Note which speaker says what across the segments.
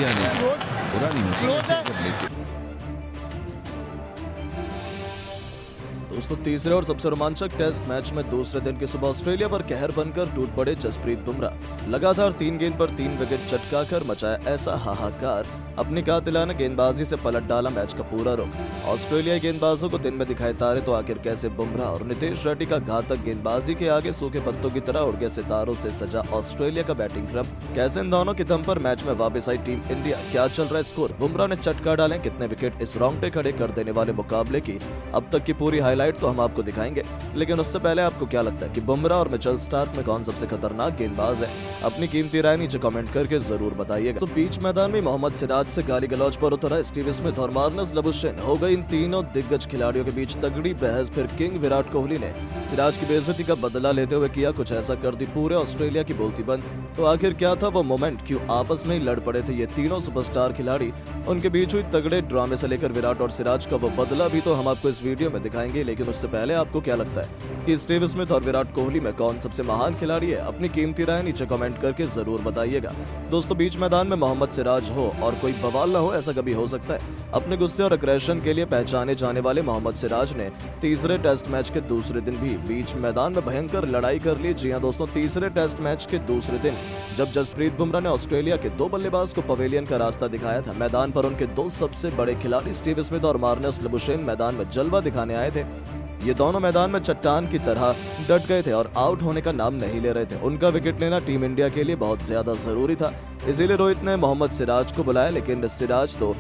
Speaker 1: India ने बुरा नहीं होता कर लेते।
Speaker 2: दोस्तों तीसरे और सबसे रोमांचक टेस्ट मैच में दूसरे दिन की सुबह ऑस्ट्रेलिया पर कहर बनकर टूट पड़े जसप्रीत बुमराह। लगातार 3 गेंद पर 3 विकेट चटकाकर मचाया ऐसा हाहाकार, अपनी कातिलाना गेंदबाजी से पलट डाला मैच का पूरा रुख। ऑस्ट्रेलियाई गेंदबाजों को दिन में दिखाए तारे तो आखिर कैसे बुमराह और नितेश रेड्डी का घातक गेंदबाजी के आगे सूखे पत्तों की तरह उड़ गए सितारों से सजा ऑस्ट्रेलिया का बैटिंग क्रम। कैसे इन दोनों के दम पर मैच में वापस आई टीम इंडिया, क्या चल रहा है स्कोर, बुमराह ने चटका डाले कितने विकेट, इस रोंगटे खड़े कर देने वाले मुकाबले की अब तक की पूरी हाईलाइट तो हम आपको दिखाएंगे। लेकिन उससे पहले आपको क्या लगता है कि बुमराह और मिचेल स्टार्क में कौन सबसे खतरनाक गेंदबाज है? अपनी कीमती राय नीचे कमेंट करके जरूर बताइएगा। तो बीच मैदान में मोहम्मद सिराज से गाली गलौज पर उतरा स्टीव स्मिथ और मार्नस लबुशेन। हो गई इन तीनों दिग्गज खिलाड़ियों के बीच तगड़ी बहस। फिर किंग विराट कोहली ने सिराज की बेइज्जती का बदला लेते हुए किया कुछ ऐसा, कर दी पूरे ऑस्ट्रेलिया की बोलती बंद। तो आखिर क्या था वो मोमेंट, क्यों आपस में ही लड़ पड़े थे ये तीनों सुपरस्टार खिलाड़ी? उनके बीच हुई तगड़े ड्रामे से लेकर विराट और सिराज का वो बदला भी तो हम आपको इस वीडियो में दिखाएंगे। लेकिन उससे पहले आपको क्या लगता है कि स्टीव स्मिथ और विराट कोहली में कौन सबसे महान खिलाड़ी है? अपनी कीमती राय नीचे कमेंट करके जरूर बताइएगा। दोस्तों बीच मैदान में मोहम्मद सिराज हो और कोई बवाल न हो, ऐसा कभी हो सकता है? अपने गुस्से और अग्रेशन के लिए पहचाने जाने वाले मोहम्मद सिराज ने तीसरे टेस्ट मैच के दूसरे दिन भी बीच मैदान में भयंकर लड़ाई कर ली। जी हां दोस्तों, तीसरे टेस्ट मैच के दूसरे दिन जब जसप्रीत बुमराह ने ऑस्ट्रेलिया के 2 बल्लेबाज को पवेलियन का रास्ता दिखाया था, मैदान पर उनके 2 सबसे बड़े खिलाड़ी स्टीव स्मिथ और मार्नस लबुशेन मैदान में जलवा दिखाने आए थे। ये दोनों मैदान में चट्टान की तरह डट गए थे और आउट होने का नाम नहीं ले रहे थे। उनका विकेट लेना टीम इंडिया के लिए बहुत ज्यादा जरूरी था, इसीलिए रोहित ने मोहम्मद सिराज को बुलाया। लेकिन सिराज तो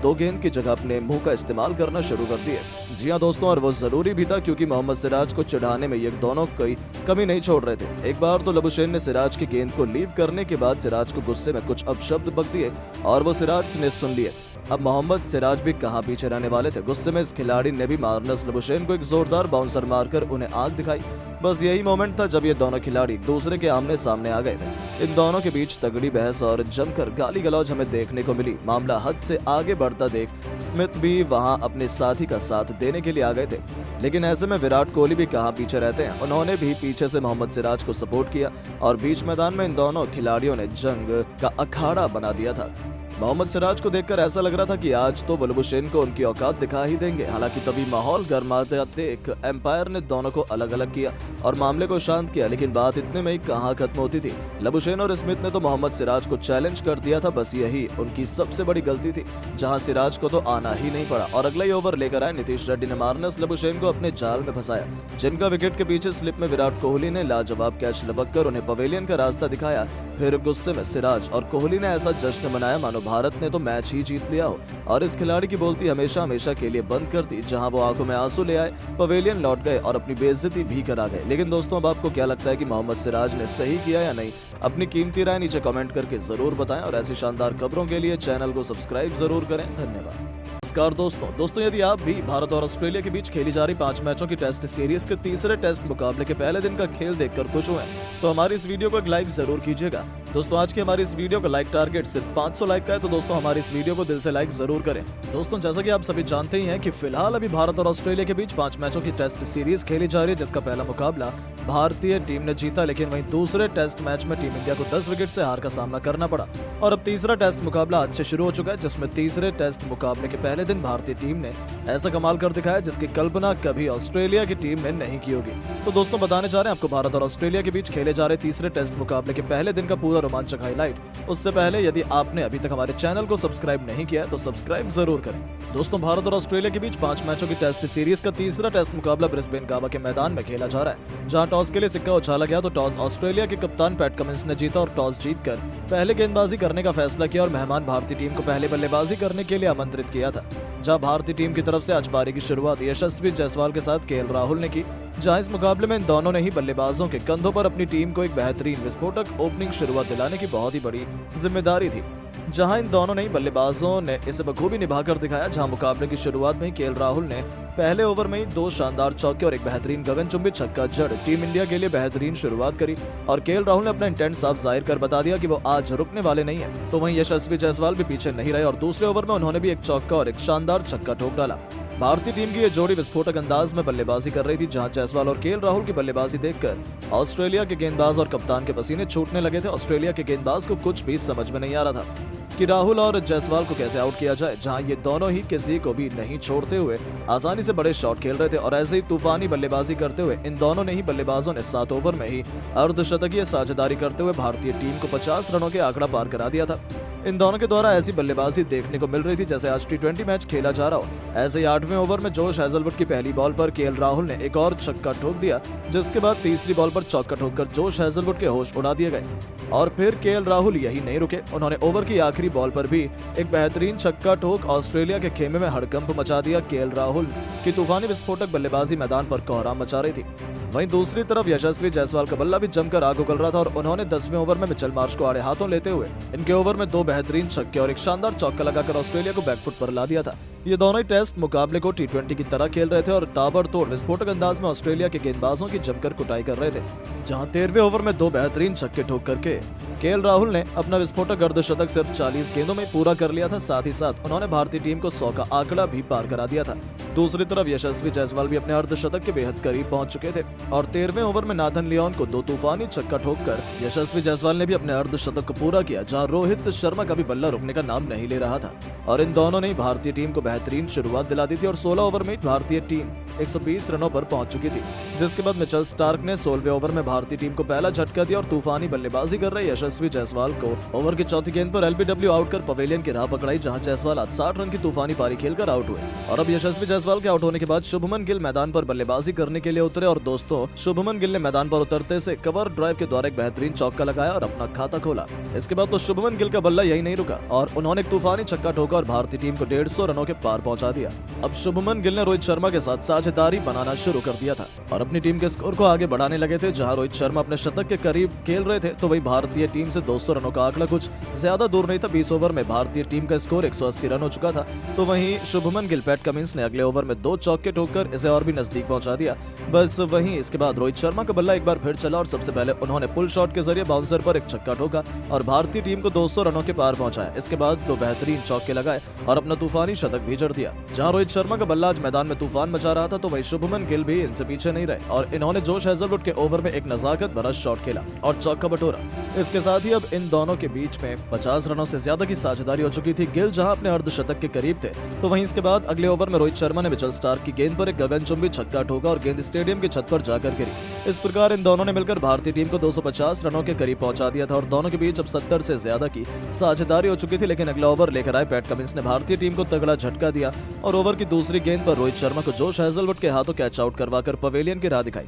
Speaker 2: 2 गेंद की जगह अपने मुंह का इस्तेमाल करना शुरू कर दिए। जी हाँ दोस्तों, और वो जरूरी भी था क्योंकि मोहम्मद सिराज को चिढ़ाने में ये दोनों कोई कमी नहीं छोड़ रहे थे। एक बार तो लबुशेन ने सिराज की गेंद को लीव करने के बाद सिराज को गुस्से में कुछ अपशब्द बक दिए और वो सिराज ने सुन लिए। अब मोहम्मद सिराज भी कहां पीछे रहने वाले थे। गुस्से में इस खिलाड़ी ने भी मार्नस लबुशेन को एक जोरदार बाउंसर मारकर उन्हें आग दिखाई। बस यही मोमेंट था जब ये दोनों खिलाड़ी एक दूसरे के आमने सामने आ गए थे। इन दोनों के बीच तगड़ी बहस और जमकर गाली गलौज हमें देखने को मिली। मामला हद से आगे बढ़ता देख स्मिथ भी वहां अपने साथी का साथ देने के लिए आ गए थे। लेकिन ऐसे में विराट कोहली भी कहां पीछे रहते हैं, उन्होंने भी पीछे से मोहम्मद सिराज को सपोर्ट किया और बीच मैदान में इन दोनों खिलाड़ियों ने जंग का अखाड़ा बना दिया था। मोहम्मद सिराज को देखकर ऐसा लग रहा था कि आज तो लबुशेन को उनकी औकात दिखा ही देंगे। हालांकि तभी माहौल गर्माते देख एम्पायर ने दोनों को अलग अलग किया और मामले को शांत किया। लेकिन बात इतने में ही कहां खत्म होती थी। लबुशेन और स्मिथ ने तो मोहम्मद सिराज को चैलेंज कर दिया था। बस यही उनकी सबसे बड़ी गलती थी, जहां सिराज को तो आना ही नहीं पड़ा और अगला ही ओवर लेकर आए नीतीश रेड्डी ने मार्नस लबुशेन को अपने जाल में फंसाया, जिनका विकेट के पीछे स्लिप में विराट कोहली ने लाजवाब कैच लपक कर उन्हें पवेलियन का रास्ता दिखाया। फिर गुस्से में सिराज और कोहली ने ऐसा जश्न मनाया मानो भारत ने तो मैच ही जीत लिया हो और इस खिलाड़ी की बोलती हमेशा हमेशा के लिए बंद कर दी। जहां वो आंखों में आंसू ले आए, पवेलियन लौट गए और अपनी बेइज्जती भी करा गए। लेकिन दोस्तों अब आपको क्या लगता है कि मोहम्मद सिराज ने सही किया या नहीं? अपनी कीमती राय नीचे कमेंट करके जरूर बताएं और ऐसी शानदार खबरों के लिए चैनल को सब्सक्राइब जरूर करें। धन्यवाद। नमस्कार दोस्तों यदि आप भी भारत और ऑस्ट्रेलिया के बीच खेली जा रही 5 मैचों की टेस्ट सीरीज के तीसरे टेस्ट मुकाबले के पहले दिन का खेल देखकर खुश हुए तो हमारी इस वीडियो को एक लाइक जरूर कीजिएगा। दोस्तों आज की हमारी इस वीडियो का लाइक टारगेट सिर्फ 500 लाइक का है, तो दोस्तों हमारी इस वीडियो को दिल से लाइक जरूर करें। दोस्तों जैसा कि आप सभी जानते ही हैं कि फिलहाल अभी भारत और ऑस्ट्रेलिया के बीच 5 मैचों की टेस्ट सीरीज खेली जा रही है, जिसका पहला मुकाबला भारतीय टीम ने जीता। लेकिन वहीं दूसरे टेस्ट मैच में टीम इंडिया को 10 विकेट से हार का सामना करना पड़ा और अब तीसरा टेस्ट मुकाबला आज से शुरू हो चुका है, जिसमें तीसरे टेस्ट मुकाबले के पहले दिन भारतीय टीम ने ऐसा कमाल कर दिखाया जिसकी कल्पना कभी ऑस्ट्रेलिया की टीम ने नहीं की होगी। तो दोस्तों बताने जा रहे हैं आपको भारत और ऑस्ट्रेलिया के बीच खेले जा रहे तीसरे टेस्ट मुकाबले के पहले दिन का पूरा रोमांचक हाईलाइट। उससे पहले यदि आपने अभी तक हमारे चैनल को सब्सक्राइब नहीं किया तो सब्सक्राइब जरूर करें। दोस्तों भारत और ऑस्ट्रेलिया के बीच 5 मैचों की टेस्ट सीरीज का तीसरा टेस्ट मुकाबला ब्रिस्बेन गावा के मैदान में खेला जा रहा है, जहां टॉस के लिए सिक्का उछाला गया तो टॉस ऑस्ट्रेलिया के कप्तान पैट कमिंस ने जीता और टॉस जीतकर पहले गेंदबाजी करने का फैसला किया और मेहमान भारतीय टीम को पहले बल्लेबाजी करने के लिए आमंत्रित किया था। जहां भारतीय टीम की तरफ से आज पारी की शुरुआत यशस्वी जायसवाल के साथ केएल राहुल ने की, जहां इस मुकाबले में इन दोनों ने ही बल्लेबाजों के कंधों पर अपनी टीम को एक बेहतरीन विस्फोटक ओपनिंग शुरुआत दिलाने की बहुत ही बड़ी जिम्मेदारी थी। जहां इन दोनों ने बल्लेबाजों ने इसे बखूबी निभाकर दिखाया, जहां मुकाबले की शुरुआत में केएल राहुल ने पहले ओवर में ही 2 शानदार चौके और एक बेहतरीन गगनचुंबी छक्का जड़ टीम इंडिया के लिए बेहतरीन शुरुआत करी और केएल राहुल ने अपना इंटेंट साफ जाहिर कर बता दिया कि वो आज रुकने वाले नहीं है। तो वहीं यशस्वी जायसवाल भी पीछे नहीं रहे और दूसरे ओवर में उन्होंने भी एक चौका और एक शानदार छक्का ठोक डाला। भारतीय टीम की ये जोड़ी विस्फोटक अंदाज में बल्लेबाजी कर रही थी, जहां जायसवाल और केएल राहुल की बल्लेबाजी देखकर ऑस्ट्रेलिया के गेंदबाज और कप्तान के पसीने छूटने लगे थे। ऑस्ट्रेलिया के गेंदबाज को कुछ भी समझ में नहीं आ रहा था कि राहुल और जायसवाल को कैसे आउट किया जाए, जहां ये दोनों ही किसी को भी नहीं छोड़ते हुए आसानी से बड़े शॉट खेल रहे थे और ऐसे ही तूफानी बल्लेबाजी करते हुए इन दोनों ने ही बल्लेबाजों ने 7 ओवर में ही अर्धशतकीय साझेदारी करते हुए भारतीय टीम को 50 रनों के आंकड़ा पार करा दिया था। इन दोनों के द्वारा ऐसी बल्लेबाजी देखने को मिल रही थी जैसे आज T20 मैच खेला जा रहा हो। ऐसे ही 8वें ओवर में जोश हेजलवुड की पहली बॉल पर केएल राहुल ने एक और छक्का ठोक दिया, जिसके बाद तीसरी बॉल पर चौका ठोककर जोश हेजलवुड के होश उड़ा दिए गए। और फिर केएल राहुल यही नहीं रुके, उन्होंने ओवर की आखिरी बॉल पर भी एक बेहतरीन छक्का ठोक ऑस्ट्रेलिया के खेमे में हड़कंप मचा दिया। केएल राहुल की तूफानी विस्फोटक बल्लेबाजी मैदान पर कोहराम मचा रही थी। वहीं दूसरी तरफ यशस्वी जायसवाल का बल्ला भी जमकर आग उगल रहा था और उन्होंने 10वें ओवर में मिचेल मार्श को आड़े हाथों लेते हुए इनके ओवर में 2 बेहतरीन छक्के और एक शानदार चौका लगाकर ऑस्ट्रेलिया को बैकफुट पर ला दिया था। ये दोनों ही टेस्ट मुकाबले को T20 की तरह खेल रहे थे और ताबड़तोड़ विस्फोटक अंदाज में ऑस्ट्रेलिया के गेंदबाजों की जमकर कुटाई कर रहे थे, जहां 13वें ओवर में 2 बेहतरीन छक्के ठोक करके केएल राहुल ने अपना विस्फोटक अर्धशतक सिर्फ 40 गेंदों में पूरा कर लिया था। साथ ही साथ उन्होंने भारतीय टीम को 100 का आंकड़ा भी पार करा दिया था। दूसरी तरफ यशस्वी जायसवाल भी अपने अर्धशतक के बेहद करीब पहुंच चुके थे और 13वें ओवर में नाथन लियोन को 2 तूफानी छक्का ठोककर यशस्वी जायसवाल ने भी अपने अर्धशतक को पूरा किया, जहां रोहित शर्मा का भी बल्ला रुकने का नाम नहीं ले रहा था। और इन दोनों ने भारतीय टीम को बेहतरीन शुरुआत दिला दी थी और 16 ओवर में भारतीय टीम 120 रनों पर पहुंच चुकी थी, जिसके बाद मिचेल स्टार्क ने 16वें ओवर में भारतीय टीम को पहला झटका दिया और तूफानी बल्लेबाजी कर रहे यशस्वी जायसवाल को ओवर की चौथी गेंद पर LBW आउट कर पवेलियन की राह पकड़ाई, जहां जायसवाल 60 रन की तूफानी पारी खेलकर आउट हुए। और अब यशस्वी जायसवाल के आउट होने के बाद शुभमन गिल मैदान पर बल्लेबाजी करने के लिए उतरे और दोस्तों शुभमन गिल ने मैदान पर उतरते से कवर ड्राइव के द्वारा एक बेहतरीन चौका लगाया और अपना खाता खोला। इसके बाद तो शुभमन गिल का बल्ला यही नहीं रुका और उन्होंने एक तूफानी छक्का ठोका और भारतीय टीम को 150 रनों के पार पहुंचा दिया। अब शुभमन गिल ने रोहित शर्मा के साथ साझेदारी बनाना शुरू कर दिया था और अपनी टीम के स्कोर को आगे बढ़ाने लगे थे। जहां रोहित शर्मा अपने शतक के करीब खेल रहे थे तो वही भारतीय टीम से 200 रनों का आंकड़ा कुछ ज्यादा दूर नहीं था। 20 ओवर में भारतीय टीम का स्कोर 180 रन हो चुका था। तो वहीं शुभमन गिल पैट कमिंस ने अगले ओवर में 2 चौके ठोककर इसे और भी नजदीक पहुंचा दिया। बस वहीं इसके बाद रोहित शर्मा का बल्ला एक बार फिर चला और सबसे पहले उन्होंने पुल शॉट के जरिए बाउंसर पर एक छक्का ठोका और भारतीय टीम को 200 रनों के पार पहुंचाया। इसके बाद 2 बेहतरीन चौके लगाए और अपना तूफानी शतक भी जड़ दिया। जहां रोहित शर्मा का बल्ला आज मैदान में तूफान मचा रहा था तो वही शुभमन गिल भी इनसे पीछे नहीं रहे और इन्होंने जोश हेजलवुड के ओवर में एक नजाकत भरा शॉट खेला और चौका बटोरा। इसके साथ ही अब इन दोनों के बीच में 50 रनों से ज्यादा की साझेदारी हो चुकी थी। गिल जहां अपने अर्धशतक के करीब थे तो वहीं इसके बाद अगले ओवर में रोहित शर्मा ने मिचेल स्टार्क की गेंद पर एक गगनचुंबी छक्का ठोका और गेंद स्टेडियम की छत पर जाकर गिरी। इस प्रकार इन दोनों ने मिलकर भारतीय टीम को 250 रनों के करीब पहुंचा दिया था और दोनों के बीच अब 70 से ज्यादा की साझेदारी हो चुकी थी। लेकिन अगला ओवर लेकर आए पैट कमिंस ने भारतीय टीम को तगड़ा झटका दिया और ओवर की दूसरी गेंद पर रोहित शर्मा को जोश हेजलवुड के हाथों कैच आउट करवाकर पवेलियन की राह दिखाई,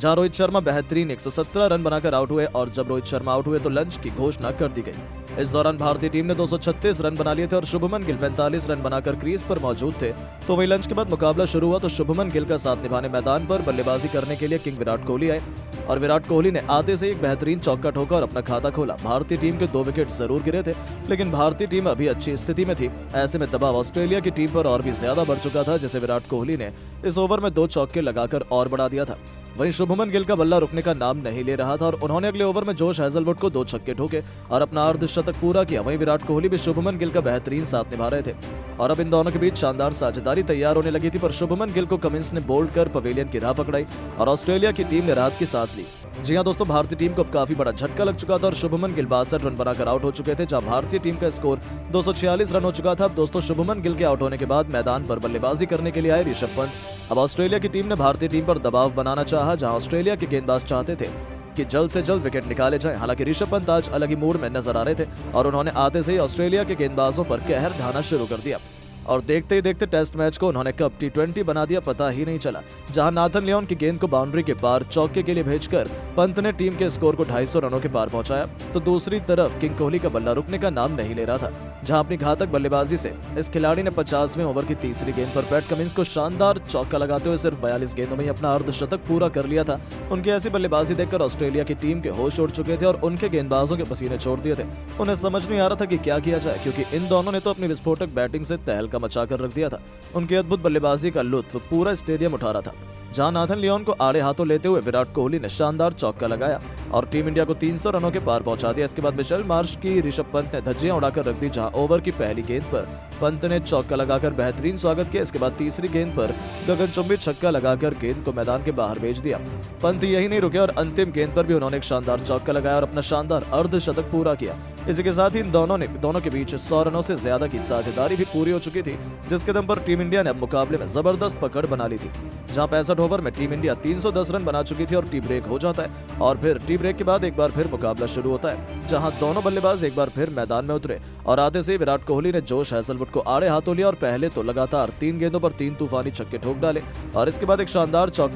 Speaker 2: जहां रोहित शर्मा बेहतरीन 117 रन बनाकर आउट हुए और जब रोहित शर्मा आउट हुए तो लंच की घोषणा कर दी गई। इस दौरान भारतीय टीम ने 236 रन बना लिए थे और शुभमन गिल 45 रन बनाकर क्रीज पर मौजूद थे। तो वही लंच के बाद मुकाबला शुरू हुआ तो शुभमन गिल का साथ निभाने मैदान पर बल्लेबाजी करने के लिए किंग विराट कोहली आए और विराट कोहली ने आते से एक बेहतरीन चौका ठोका और अपना खाता खोला। भारतीय टीम के 2 विकेट जरूर गिरे थे लेकिन भारतीय टीम अभी अच्छी स्थिति में थी। ऐसे में दबाव ऑस्ट्रेलिया की टीम पर और भी ज्यादा बढ़ चुका था, जिसे विराट कोहली ने इस ओवर में 2 चौके लगाकर और बढ़ा दिया था। वहीं शुभमन गिल का बल्ला रुकने का नाम नहीं ले रहा था और उन्होंने अगले ओवर में जोश हेजलवुड को 2 छक्के ठोके और अपना अर्धशतक पूरा किया। वहीं विराट कोहली भी शुभमन गिल का बेहतरीन साथ निभा रहे थे और अब इन दोनों के बीच शानदार साझेदारी तैयार होने लगी थी, पर शुभमन गिल को कमिंस ने बोल्ड कर पवेलियन की राह पकड़ाई और ऑस्ट्रेलिया की टीम ने राहत की सांस ली। जी हां दोस्तों, भारतीय टीम को अब काफी बड़ा झटका लग चुका था और शुभमन गिल 62 रन बनाकर आउट हो चुके थे, जहां भारतीय टीम का स्कोर 246 रन हो चुका था। अब दोस्तों शुभमन गिल के आउट होने के बाद मैदान पर बल्लेबाजी करने के लिए आए ऋषभ पंत। अब ऑस्ट्रेलिया की टीम ने भारतीय टीम पर दबाव बनाना चाहा, जहां ऑस्ट्रेलिया के गेंदबाज चाहते थे कि जल्द से जल्द विकेट निकाले जाएं। हालांकि ऋषभ पंत आज अलग ही मूड में नजर आ रहे थे और उन्होंने आते से ही ऑस्ट्रेलिया के गेंदबाजों पर कहर ढाना शुरू कर दिया और देखते ही देखते टेस्ट मैच को उन्होंने कब T20 बना दिया पता ही नहीं चला। जहां नाथन लियोन की गेंद को बाउंड्री के पार चौके के लिए भेजकर पंत ने टीम के स्कोर को 250 रनों के पार पहुंचाया तो दूसरी तरफ किंग कोहली का बल्ला रुकने का नाम नहीं ले रहा था। जहां अपनी घातक बल्लेबाजी से इस खिलाड़ी ने 50वें ओवर की तीसरी गेंद पर पैट कमिंस को शानदार चौका लगाते हुए सिर्फ 42 गेंदों में ही अपना अर्धशतक पूरा कर लिया था। उनकी ऐसी बल्लेबाजी देखकर ऑस्ट्रेलिया की टीम के होश उड़ चुके थे और उनके गेंदबाजों के पसीने छोड़ दिए थे। उन्हें समझ नहीं आ रहा था कि क्या किया जाए, क्योंकि इन दोनों ने तो अपनी विस्फोटक बैटिंग से तहलका मचाकर रख दिया था। उनकी अद्भुत बल्लेबाजी का लुत्फ पूरा स्टेडियम उठा रहा था। जहां नाथन लियोन को आड़े हाथों लेते हुए विराट कोहली ने शानदार चौका लगाया और टीम इंडिया को 300 रनों के पार पहुंचा दिया। इसके बाद मिचेल मार्श की ऋषभ पंत ने धज्जियां उड़ाकर रख दी, जहां ओवर की पहली गेंद पर पंत ने चौका लगाकर बेहतरीन स्वागत किया। इसके बाद तीसरी गेंद पर गगनचुंबी छक्का लगाकर गेंद को मैदान के बाहर भेज दिया। पंत यही नहीं रुके और अंतिम गेंद पर भी उन्होंने एक शानदार चौका लगाया और अपना शानदार अर्धशतक पूरा किया। इसी के साथ ही इन दोनों के बीच 100 रनों से ज्यादा की साझेदारी भी पूरी हो चुकी थी, जिसके दम पर टीम इंडिया ने अब मुकाबले में जबरदस्त पकड़ बना ली थी। जहां 65 ओवर में टीम इंडिया 310 रन बना चुकी थी और टी ब्रेक हो जाता है और फिर टी ब्रेक के बाद एक बार फिर मुकाबला शुरू होता है, जहां दोनों बल्लेबाज एक बार फिर मैदान में उतरे और आधे से विराट कोहली ने जोश हैजलवुड को आड़े हाथों लिया और पहले तो लगातार 3 गेंदों पर 3 तूफानी छक्के ठोक डाले और इसके बाद एक शानदार चौका